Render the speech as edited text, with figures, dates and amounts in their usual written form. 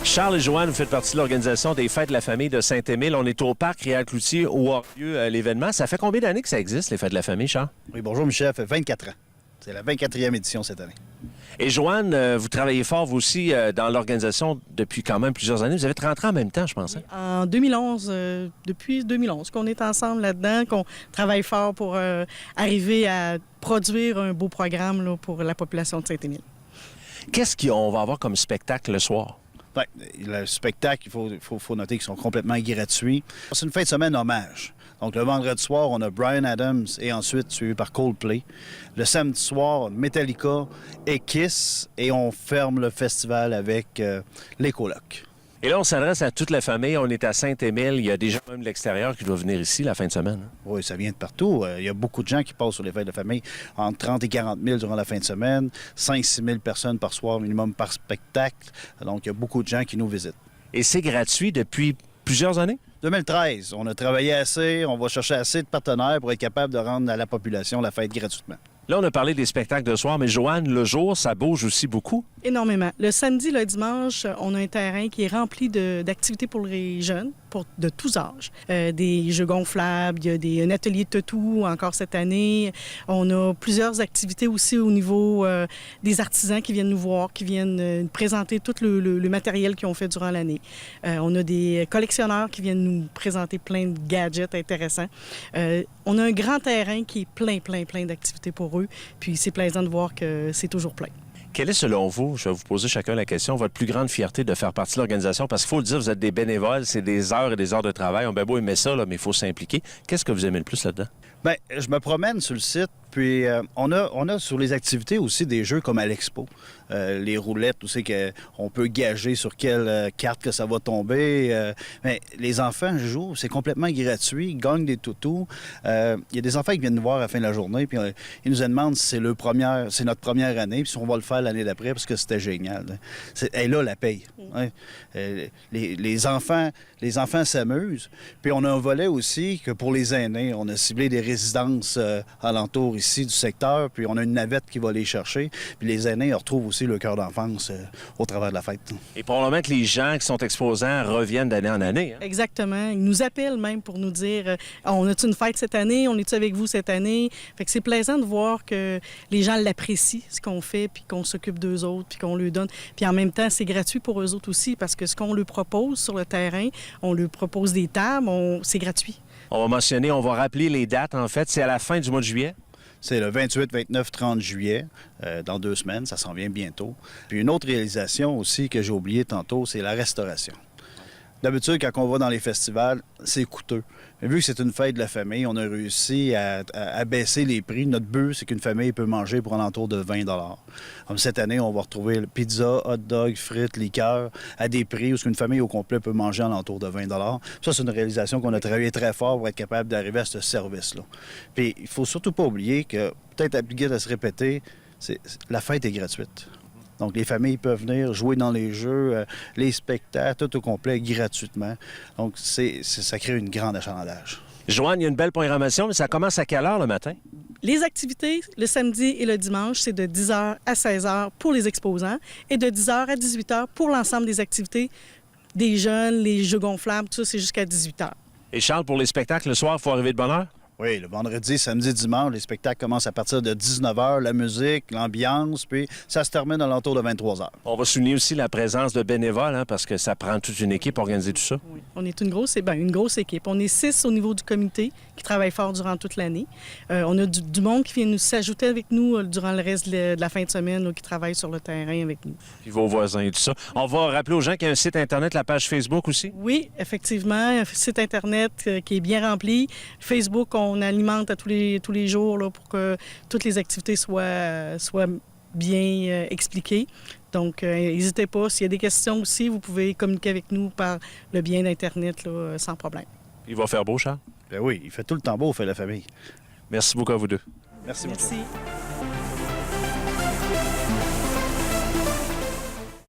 Charles et Joanne, vous faites partie de l'organisation des Fêtes de la famille de Saint-Émile. On est au parc Réal-Cloutier où a lieu l'événement. Ça fait combien d'années que ça existe, les Fêtes de la famille, Charles? Oui, bonjour Michel, ça fait 24 ans. C'est la 24e édition cette année. Et Joanne, vous travaillez fort, vous aussi, dans l'organisation depuis quand même plusieurs années. Vous avez 30 ans en même temps, je pense. Hein? En 2011, depuis 2011, qu'on est ensemble là-dedans, qu'on travaille fort pour arriver à produire un beau programme là, pour la population de Saint-Émile. Qu'est-ce qu'on va avoir comme spectacle le soir? Bien, le spectacle, il faut noter qu'ils sont complètement gratuits. C'est une fin de semaine hommage. Donc, le vendredi soir, on a Bryan Adams et ensuite suivi par Coldplay. Le samedi soir, Metallica et Kiss. Et on ferme le festival avec les colocs. Et là, on s'adresse à toute la famille. On est à Saint-Émile. Il y a des gens même de l'extérieur qui doivent venir ici la fin de semaine. Hein? Oui, ça vient de partout. Il y a beaucoup de gens qui passent sur les fêtes de famille. Entre 30 et 40 000 durant la fin de semaine. 5-6 000 personnes par soir minimum par spectacle. Donc, il y a beaucoup de gens qui nous visitent. Et c'est gratuit depuis plusieurs années? 2013, on a travaillé assez, on va chercher assez de partenaires pour être capable de rendre à la population la fête gratuitement. Là, on a parlé des spectacles de soir, mais Joanne, le jour, ça bouge aussi beaucoup. Énormément. Le samedi, le dimanche, on a un terrain qui est rempli d'activités pour les jeunes, de tous âges. Des jeux gonflables, il y a un atelier de tatou encore cette année. On a plusieurs activités aussi au niveau des artisans qui viennent nous voir, qui viennent présenter tout le matériel qu'ils ont fait durant l'année. On a des collectionneurs qui viennent nous présenter plein de gadgets intéressants. On a un grand terrain qui est plein d'activités pour eux. Puis c'est plaisant de voir que c'est toujours plein. Quelle est, selon vous, je vais vous poser chacun la question, votre plus grande fierté de faire partie de l'organisation? Parce qu'il faut le dire, vous êtes des bénévoles, c'est des heures et des heures de travail. On a bien beau aimer ça, là, mais il faut s'impliquer. Qu'est-ce que vous aimez le plus là-dedans? Bien, je me promène sur le site, puis on a sur les activités aussi des jeux comme à l'Expo. Les roulettes, où c'est qu'on peut gager sur quelle carte que ça va tomber. Mais les enfants jouent, c'est complètement gratuit, ils gagnent des toutous. Il y a des enfants qui viennent nous voir à la fin de la journée, puis ils nous demandent si c'est notre première année, puis si on va le faire l'année d'après, parce que c'était génial. Et là, la paye. Hein? Les enfants s'amusent. Puis on a un volet aussi que pour les aînés, on a ciblé des résidences alentour ici du secteur, puis on a une navette qui va les chercher. Puis les aînés retrouvent aussi le cœur d'enfance au travers de la fête. Et probablement que les gens qui sont exposants reviennent d'année en année. Hein? Exactement. Ils nous appellent même pour nous dire on a-tu une fête cette année? On est-tu avec vous cette année? Fait que c'est plaisant de voir que les gens l'apprécient, ce qu'on fait, puis qu'on s'occupe d'eux autres, puis qu'on leur donne. Puis en même temps, c'est gratuit pour eux autres aussi, parce que ce qu'on leur propose sur le terrain, on leur propose des tables, c'est gratuit. On va mentionner, on va rappeler les dates, en fait. C'est à la fin du mois de juillet. C'est le 28, 29, 30 juillet, dans 2 semaines. Ça s'en vient bientôt. Puis une autre réalisation aussi que j'ai oublié tantôt, c'est la restauration. D'habitude, quand on va dans les festivals, c'est coûteux. Mais vu que c'est une fête de la famille, on a réussi à baisser les prix. Notre but, c'est qu'une famille peut manger pour alentour de 20 $. Comme cette année, on va retrouver pizza, hot dog, frites, liqueurs à des prix où une famille au complet peut manger alentour de 20 $. Ça, c'est une réalisation qu'on a travaillé très fort pour être capable d'arriver à ce service-là. Puis, il faut surtout pas oublier que, peut-être obligé à se répéter, la fête est gratuite. Donc, les familles peuvent venir jouer dans les jeux, les spectacles, tout au complet, gratuitement. Donc, ça crée une grande achalandage. Joanne, il y a une belle programmation, mais ça commence à quelle heure le matin? Les activités, le samedi et le dimanche, c'est de 10h à 16h pour les exposants et de 10h à 18h pour l'ensemble des activités des jeunes, les jeux gonflables, tout ça, c'est jusqu'à 18h. Et Charles, pour les spectacles, le soir, il faut arriver de bonne heure? Oui, le vendredi, samedi, dimanche, les spectacles commencent à partir de 19h, la musique, l'ambiance, puis ça se termine à l'entour de 23h. On va souligner aussi la présence de bénévoles, hein, parce que ça prend toute une équipe à organiser tout ça. Oui, on est une grosse équipe. On est 6 au niveau du comité qui travaillent fort durant toute l'année. On a du monde qui vient nous s'ajouter avec nous durant le reste de la fin de semaine, là, qui travaille sur le terrain avec nous. Puis vos voisins et tout ça. On va rappeler aux gens qu'il y a un site Internet, la page Facebook aussi? Oui, effectivement, un site Internet qui est bien rempli. Facebook, on alimente à tous les jours là, pour que toutes les activités soient bien expliquées. Donc, n'hésitez pas. S'il y a des questions aussi, vous pouvez communiquer avec nous par le biais d'Internet là, sans problème. Il va faire beau, Charles? Ben oui, il fait tout le temps beau, fait la famille. Merci beaucoup à vous deux. Merci. Merci.